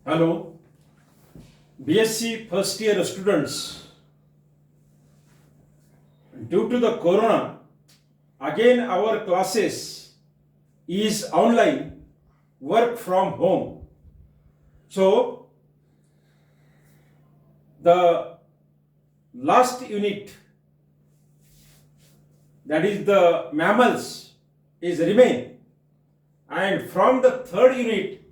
Hello, BSc first year students. Due to the corona, again our classes is online, work from home. So, the last unit, that is the mammals, is remain, and from the third unit,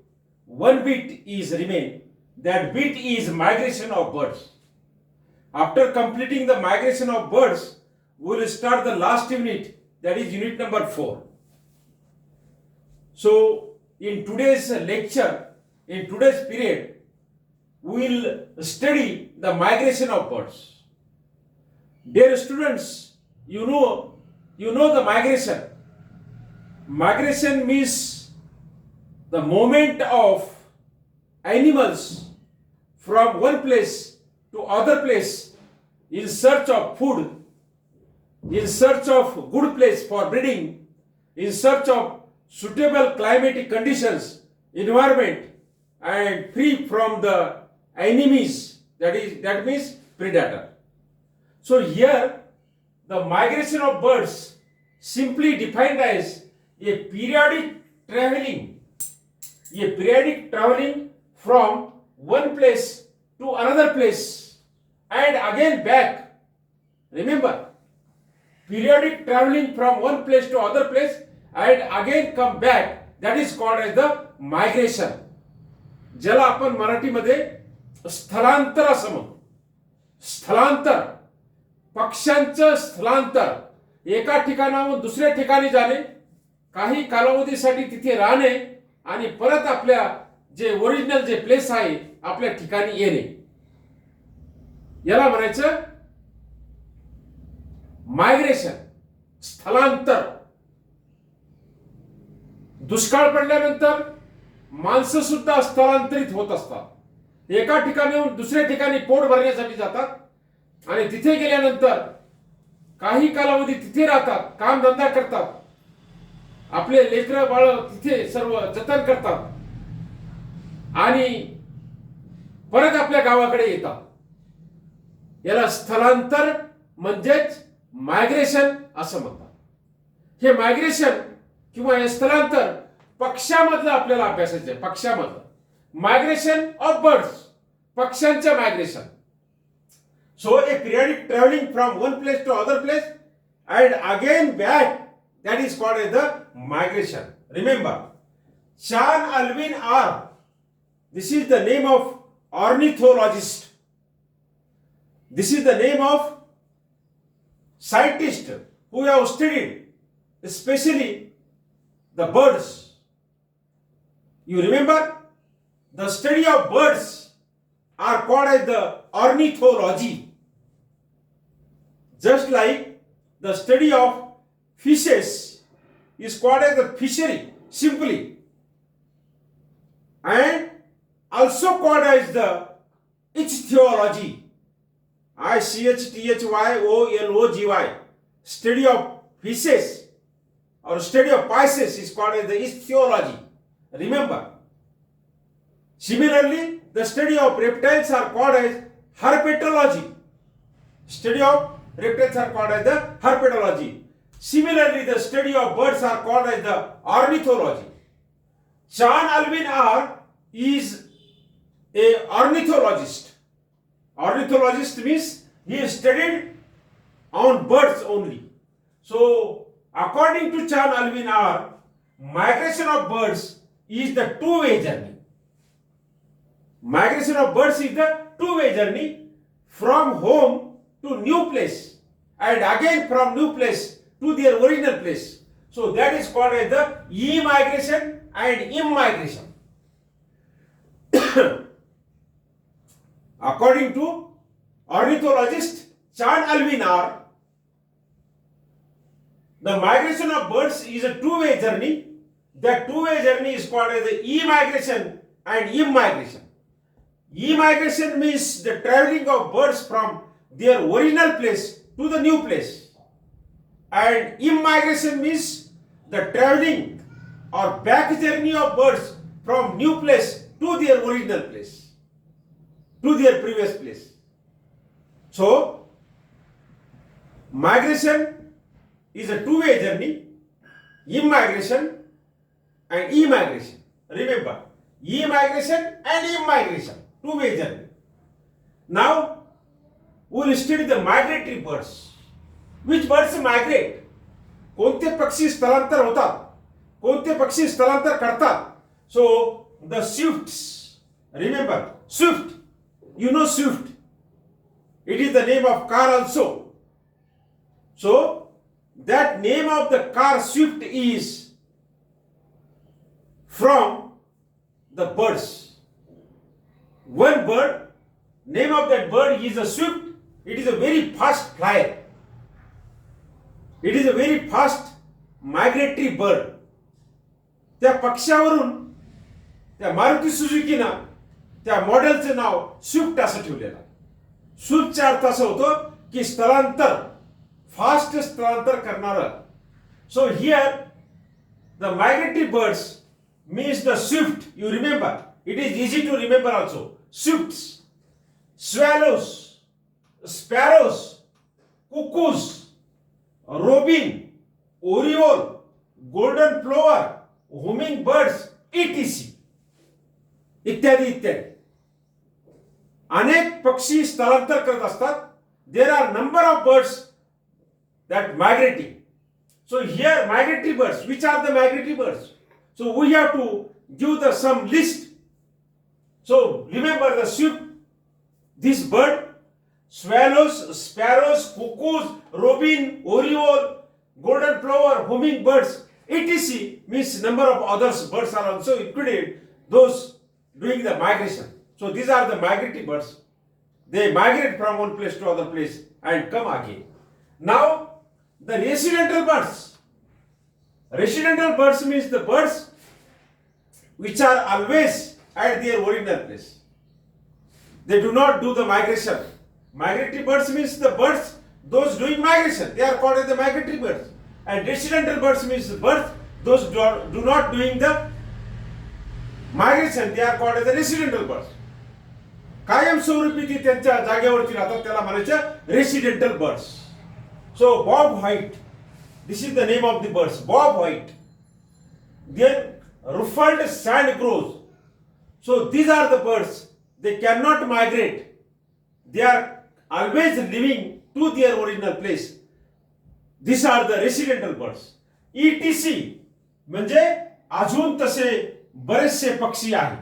one bit is remain. That bit is migration of birds. After completing the migration of birds, we will start the last unit, that is unit number 4. So, in today's lecture, in today's period, we will study the migration of birds. Dear students, you know the migration. Migration means the movement of animals from one place to other place in search of food, in search of good place for breeding, in search of suitable climatic conditions, environment, and free from the enemies, that means predator. So here the migration of birds simply defined as a periodic traveling from one place to another place and again back. Remember, periodic traveling from one place to other place and again come back, that is called as the migration. ज्याला आपण मराठीमध्ये स्थलांतर असं म्हणतो. स्थलांतर, पक्ष्यांचं स्थलांतर, एका ठिकाणाहून दुसऱ्या ठिकाणी जाणे, काही कालावधीसाठी तिथे राहणे आणि परत आपल्या जे ओरिजिनल जे प्लेस आहे आपल्या ठिकाणी येणे, याला म्हणायचं मायग्रेशन, स्थलांतर. दुष्काळ पडल्यानंतर माणसं सुद्धा स्थलांतरित होत असतात. एका ठिकाणाहून दुसऱ्या ठिकाणी पोट भरण्यासाठी जातात आणि तिथे गेल्यानंतर काही कालावधी तिथे राहतात, काम धंदा करतात, आपले लेकरं बाळ तिथे सर्व जतन करतात आणि परत आपल्या गावाकडे येतात. याला स्थलांतर म्हणजेच मायग्रेशन असं म्हणतात. हे मायग्रेशन किंवा हे स्थलांतर पक्ष्यामधलं आपल्याला अभ्यासायचं आहे. पक्ष्यामधलं मायग्रेशन ऑफ बर्ड्स, पक्ष्यांचं migration. So a periodic traveling from one place to other place and again back, that is called as the migration. Remember, Chan Alvin R. This is the name of ornithologist. This is the name of scientist who have studied especially the birds. You remember, the study of birds are called as the ornithology. Just like the study of fishes is called as the fishery simply, and also called as the ichthyology, ichthyology. Study of fishes or study of Pisces is called as the ichthyology. Remember, similarly, the study of reptiles are called as herpetology. Study of reptiles are called as the herpetology. Similarly, the study of birds are called as the ornithology. Chan Alvin R is a ornithologist. Ornithologist means he studied on birds only. So, according to Chan Alvin R, migration of birds is the two-way journey. Migration of birds is the two-way journey from home to new place and again from new place to their original place. So that is called as the emigration and immigration. According to ornithologist Chan Alvin R, the migration of birds is a two-way journey. That two-way journey is called as the emigration and immigration. Emigration means the traveling of birds from their original place to the new place. And immigration means the traveling or back journey of birds from new place to their original place, to their previous place. So migration is a two-way journey. Immigration and immigration. Remember, immigration and immigration, two-way journey. Now we will study the migratory birds. Which birds migrate? कोणते पक्षी स्थलांतर होतात, कोणते पक्षी स्थलांतर करतात? So the swifts. Remember, swift. You know swift. It is the name of car also. So that name of the car swift is from the birds. One bird, name of that bird is a swift. It is a very fast flyer. It is a very fast migratory bird. त्या पक्षावरून त्या मारुती सुझुकीनं त्या मॉडेलचं नाव Swift असं ठेवलेलं. स्विफ्टचा अर्थ असा होतो की स्थलांतर, fast स्थलांतर करणारं. So here the migratory birds means the swift. You remember, it is easy to remember also. Swifts, swallows, sparrows, cuckoos, robin, oriole, golden plover, hummingbirds, etc. इत्यादी इत्यादी अनेक पक्षी स्थलांतर करत असतात. There are number of birds that migrating. So here migratory birds. Which are the migratory birds? So we have to give the some list. So remember the swift, this bird, swallows, sparrows, cuckoos, robin, oriole, golden plover, hummingbirds, etc. means number of others birds are also included, those doing the migration. So these are the migratory birds. They migrate from one place to other place and come again. Now the residential birds. Residential birds means the birds which are always at their original place. They do not do the migration. Migratory birds means the birds, those doing migration. They are called as the migratory birds. And residential birds means the birds, those do not doing the migration. They are called as the residential birds. कायमस्वरूपी ती त्यांच्या जागेवरती राहतात, त्याला म्हणायचं residential birds. So bob white, this is the name of the birds, bob white. Then ruffled sand crows. So these are the birds. They cannot migrate. They are always living to their original place. These are the residential birds. etc. म्हणजे अजून तसे बरेचसे पक्षी आहेत.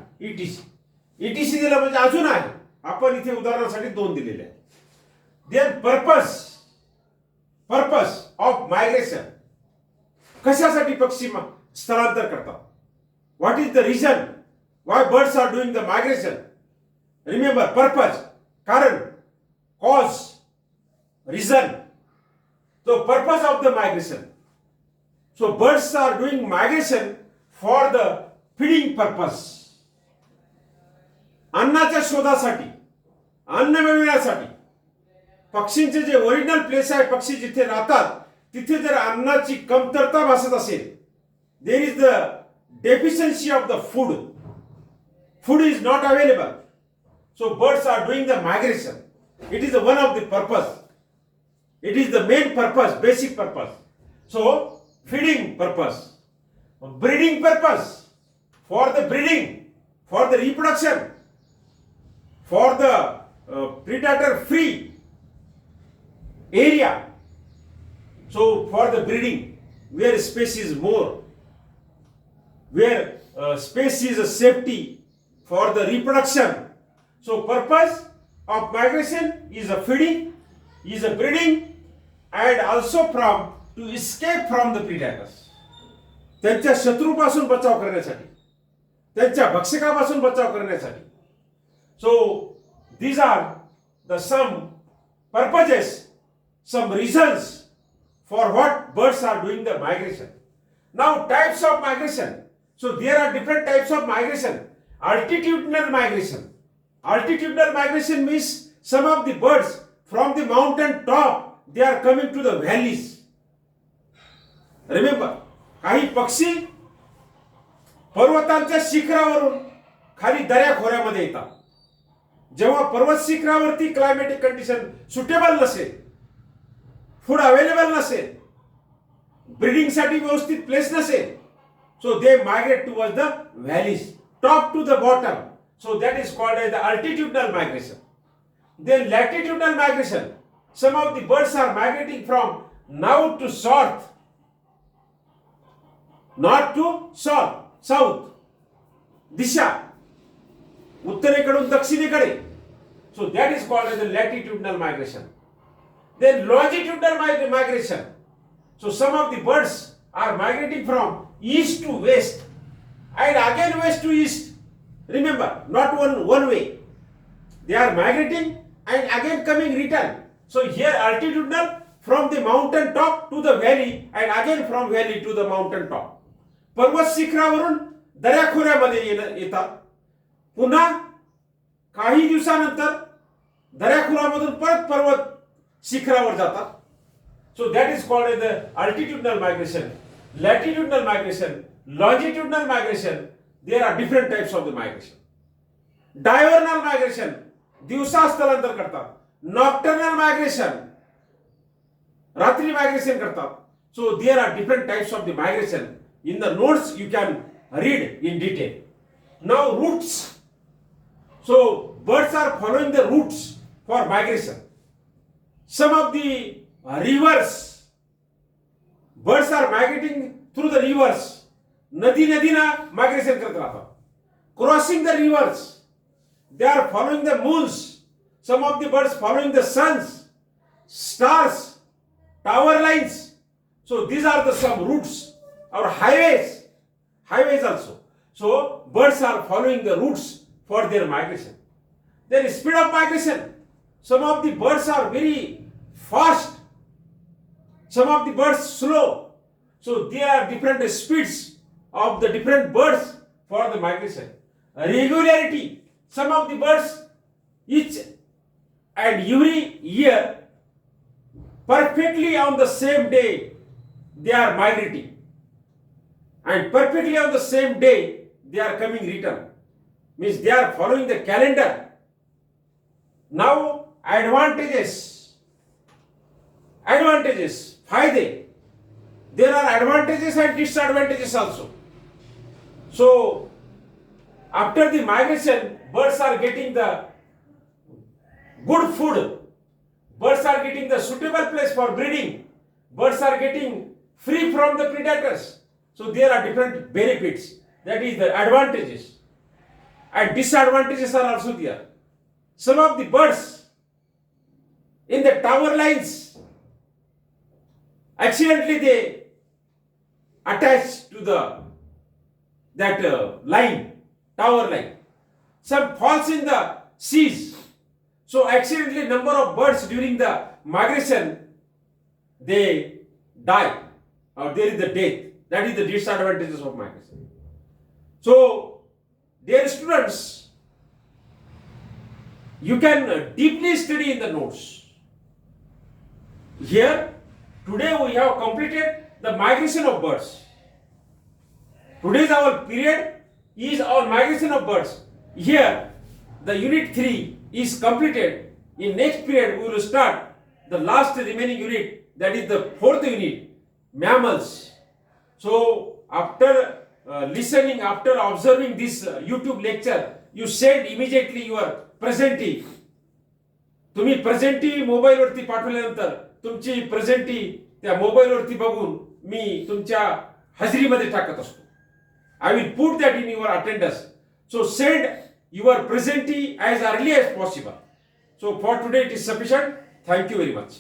etc दिलं म्हणजे अजून आहे. आपण इथे उदाहरणासाठी दोन दिलेले आहेत. Then purpose of migration. कशासाठी पक्षी स्थलांतर करतात? What is the reason why birds are doing the migration? Remember, purpose, कारण, cause, reason. So purpose of the migration. So birds are doing migration for the feeding purpose. अन्नाच्या शोधासाठी, अन्न मिळवण्यासाठी. पक्षींचे जे original place आहे, पक्षी जिथे राहतात तिथे जर अन्नाची कमतरता भासत असेल, there is the deficiency of the food is not available, so birds are doing the migration. It is one of the purpose. It is the main purpose, basic purpose. So feeding purpose, breeding purpose, for the breeding, for the reproduction, for the predator free area. So for the breeding, where space is more, where space is a safety for the reproduction. So purpose of migration is a feeding, is a breeding, and also from to escape from the predators. त्यांच्या शत्रूपासून बचाव करण्यासाठी, त्यांच्या भक्षकापासून बचाव करण्यासाठी. So these are the some purposes, some reasons for what birds are doing the migration. Now types of migration. So there are different types of migration. Altitudinal migration. Altitudinal migration means some of the birds from the mountain top they are coming to the valleys. Remember, काही पक्षी पर्वतांच्या शिखरावरून खाली दऱ्याखोऱ्यामध्ये येतात. जेव्हा पर्वत शिखरावरती climatic condition suitable नसेल, food available नसेल, ब्रीडिंगसाठी व्यवस्थित प्लेस नसेल, so they migrate towards the valleys, top to the bottom. So that is called as the altitudinal migration. Then latitudinal migration. Some of the birds are migrating from north to south. North to south. South. दिशा. उत्तरेकडून दक्षिणेकडे. So that is called as the latitudinal migration. Then longitudinal migration. So some of the birds are migrating from east to west and again west to east. Remember, not one way. They are migrating and again coming return. So here altitudinal from the mountain top to the valley and again from valley to the mountain top. पर्वत शिखरावरून दऱ्याखोऱ्यामध्ये येतात. पुन्हा काही दिवसानंतर दऱ्याखोऱ्यामधून परत पर्वत शिखरावर जातात. So that is called as the altitudinal migration, latitudinal migration, longitudinal migration. There are different types of the migration. Diurnal migration, दिवसा स्थलांतर करतात. Nocturnal migration, रात्री मायग्रेशन करतात. So there are different types of the migration. In the notes you can read in detail. Now routes. So birds are following the routes for migration. Some of the rivers, birds are migrating through the rivers. नदीना migration करत राहतात. Crossing the rivers, they are following the moons. Some of the birds following the suns, stars, tower lines. So these are the some routes or highways also. So birds are following the routes for their migration. Then speed of migration. Some of the birds are very fast, some of the birds slow. So there are different speeds of the different birds for the migration. Regularity. Some of the birds each and every year perfectly on the same day they are migrating, and perfectly on the same day they are coming return. Means they are following the calendar. Now advantages. फायदे. There are advantages and disadvantages also. So after the migration, birds are getting the good food. Birds are getting the suitable place for breeding. Birds are getting free from the predators. So there are different benefits. That is the advantages. And disadvantages are also there. Some of the birds in the tower lines, accidentally they attach to that line, tower line. Some falls in the seas. So accidentally number of birds during the migration, they die or there is the death. That is the disadvantages of migration. So dear students, you can deeply study in the notes. Here today we have completed the migration of birds. Today's our period is our migration of birds. Here the unit 3 is completed. In next period we will start the last remaining unit, that is the 4th unit, mammals. So after listening, after observing this YouTube lecture, you send immediately your presentee. तुम्ही presenty मोबाईलवरती पाठवल्यानंतर तुमची presenty त्या मोबाईलवरती बघून मी तुमच्या हजेरीमध्ये टाकत असतो. I will put that in your attendance. So send your presentee as early as possible. So for today it is sufficient. Thank you very much.